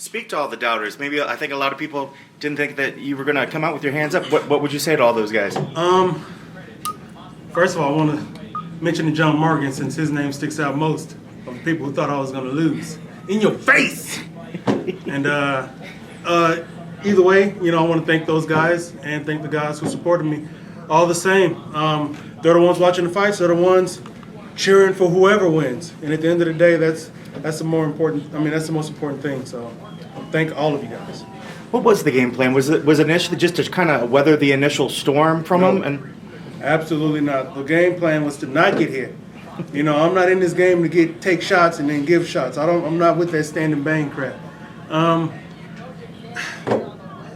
Speak to all the doubters. Maybe I think a lot of people didn't think that you were going to come out with your hands up. What would you say to all those guys? First of all, I want to mention to John Morgan, since his name sticks out most of the people who thought I was going to lose. In your face! And either way, I want to thank those guys and thank the guys who supported me. All the same, they're the ones watching the fights. They're the ones cheering for whoever wins. And at the end of the day, that's the more important. That's the most important thing. So, thank all of you guys. What was the game plan? Was it initially just to kind of weather the initial storm from them? And absolutely not. The game plan was to not get hit. I'm not in this game to take shots and then give shots. I'm not with that stand and bang crap. I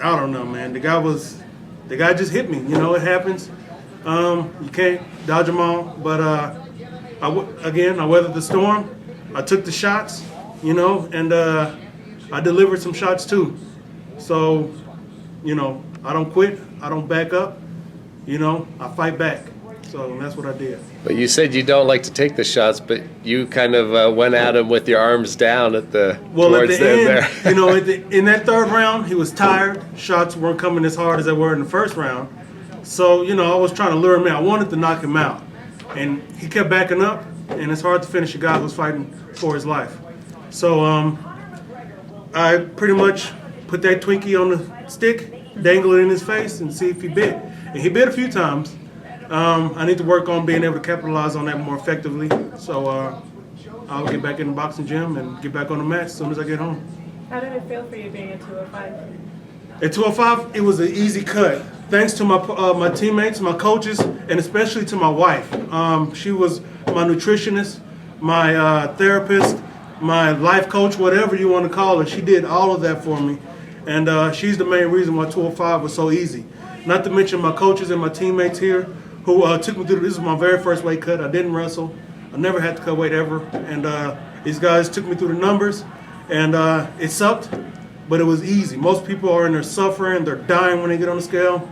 don't know, man. The guy just hit me. It happens. You can't dodge them all. But I weathered the storm. I took the shots, and I delivered some shots too. So, I don't quit. I don't back up. I fight back. So that's what I did. But you said you don't like to take the shots, but you kind of went at him with your arms down towards the end. In that third round, he was tired. Shots weren't coming as hard as they were in the first round. So, I was trying to lure him in. I wanted to knock him out. And he kept backing up, and it's hard to finish a guy who's fighting for his life. So I pretty much put that Twinkie on the stick, dangle it in his face, and see if he bit. And he bit a few times. I need to work on being able to capitalize on that more effectively. So I'll get back in the boxing gym and get back on the mat as soon as I get home. How did it feel for you being at 205? At 205, it was an easy cut. Thanks to my teammates, my coaches, and especially to my wife. She was my nutritionist, my therapist, my life coach, whatever you want to call her. She did all of that for me. And she's the main reason why 205 was so easy. Not to mention my coaches and my teammates here who took me through. This is my very first weight cut. I didn't wrestle. I never had to cut weight ever. And these guys took me through the numbers. And it sucked, but it was easy. Most people are in there suffering. They're dying when they get on the scale.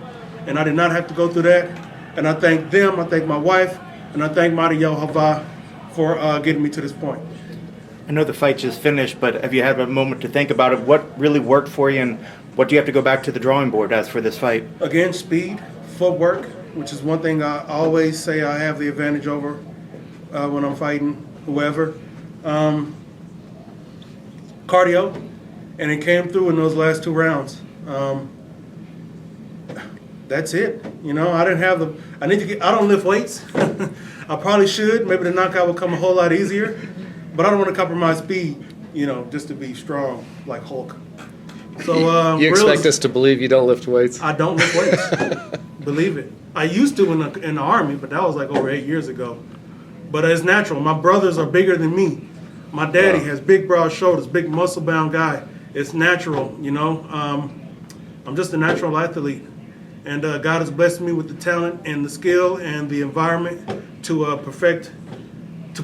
And I did not have to go through that. And I thank them. I thank my wife. And I thank Mario Hava for getting me to this point. I know the fight just finished, but have you had a moment to think about it? What really worked for you, and what do you have to go back to the drawing board as for this fight? Again, speed, footwork, which is one thing I always say I have the advantage over when I'm fighting whoever. Cardio, and it came through in those last 2 rounds. That's it. I don't lift weights. I probably should. Maybe the knockout would come a whole lot easier. But I don't want to compromise speed, just to be strong like Hulk. So you expect us to believe you don't lift weights? I don't lift weights. Believe it. I used to in the Army, but that was like over 8 years ago. But it's natural. My brothers are bigger than me. My daddy has big, broad shoulders, big, muscle-bound guy. It's natural, I'm just a natural athlete. And God has blessed me with the talent and the skill and the environment to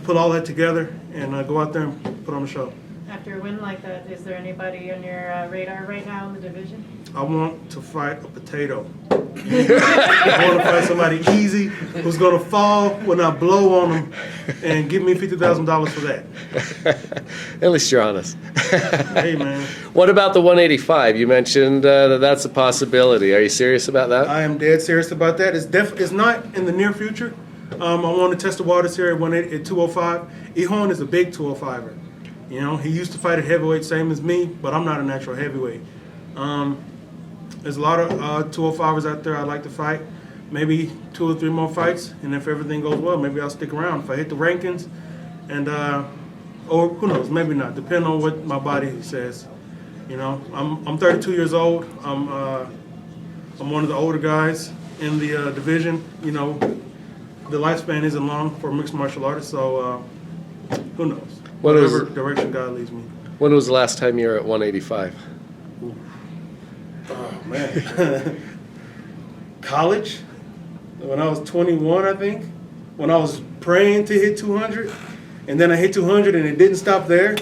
put all that together and go out there and put on a show. After a win like that, is there anybody on your radar right now in the division? I want to fight a potato. I want to fight somebody easy who's going to fall when I blow on them and give me $50,000 for that. At least you're honest. Hey, man. What about the 185? You mentioned that's a possibility. Are you serious about that? I am dead serious about that. It's not in the near future. I want to test the waters here at 205. Ihon is a big 205er. He used to fight at heavyweight, same as me, but I'm not a natural heavyweight. There's a lot of 205ers out there I'd like to fight. Maybe 2 or 3 more fights, and if everything goes well, maybe I'll stick around. If I hit the rankings, and or who knows, maybe not, depending on what my body says. I'm 32 years old. I'm one of the older guys in the division. The lifespan isn't long for a mixed martial artist, so who knows? Whatever direction God leads me. When was the last time you were at 185? Oh, man. College, when I was 21, I think, when I was praying to hit 200, and then I hit 200 and it didn't stop there.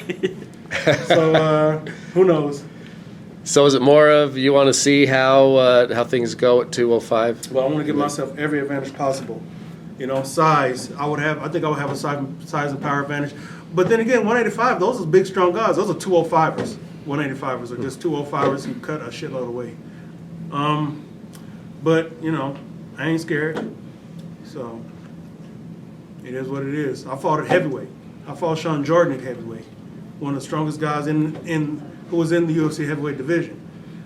So who knows? So is it more of you want to see how things go at 205? Well, I want to give myself every advantage possible. Size, I think I would have a size and power advantage. But then again, 185, those are big, strong guys. Those are 205ers. 185ers or just 205ers who cut a shitload of weight. But, you know, I ain't scared. So it is what it is. I fought at heavyweight. I fought Sean Jordan at heavyweight, one of the strongest guys who was in the UFC heavyweight division.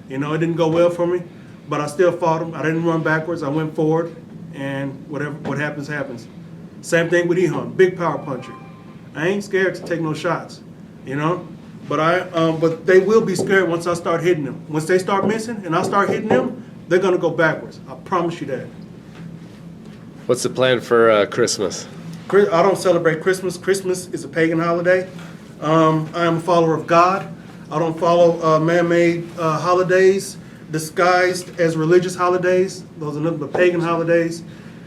You know, it didn't go well for me, but I still fought him. I didn't run backwards. I went forward, and what happens, happens. Same thing with Ehon, big power puncher. I ain't scared to take no shots, you know. But they will be scared once I start hitting them. Once they start missing and I start hitting them, they're gonna go backwards. I promise you that. What's the plan for Christmas? I don't celebrate Christmas. Christmas is a pagan holiday. I am a follower of God. I don't follow man-made holidays disguised as religious holidays. Those are nothing but pagan holidays,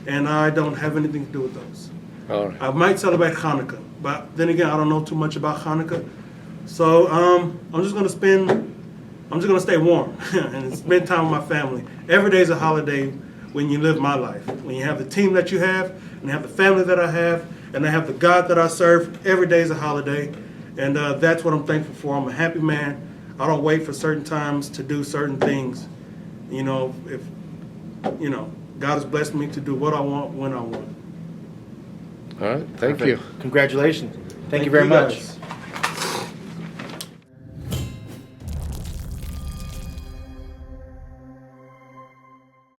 and I don't have anything to do with those. All right. I might celebrate Hanukkah, but then again, I don't know too much about Hanukkah. So I'm just gonna stay warm and spend time with my family. Every day is a holiday when you live my life. When you have the team that you have, and you have the family that I have, and I have the God that I serve, every day is a holiday. And that's what I'm thankful for. I'm a happy man. I don't wait for certain times to do certain things. You know, if God has blessed me to do what I want when I want. All right. Thank you. Congratulations. Thank you very much. Guys.